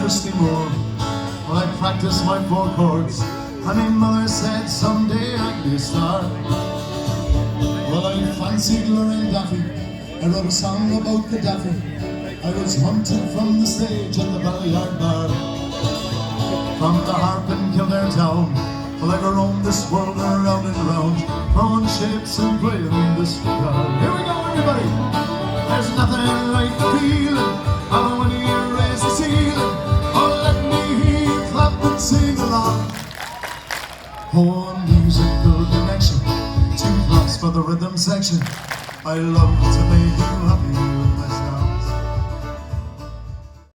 Christy Moore. Well, I practiced my 4 chords, and my mother said someday I'd be a star. Well, I fancied Lorraine Daffy, I wrote a song about the Daffy. I was hunted from the stage at the Ballyard Bar. From the harp in Kildare town, well, I've roamed this world around and round, throwing shapes and playing this guitar. Here we go, everybody! There's nothing like the feeling of when you raise the ceiling. Oh, let me hear you clap and sing along. Oh, musical connection, 2 claps for the rhythm section. I love to make you happy.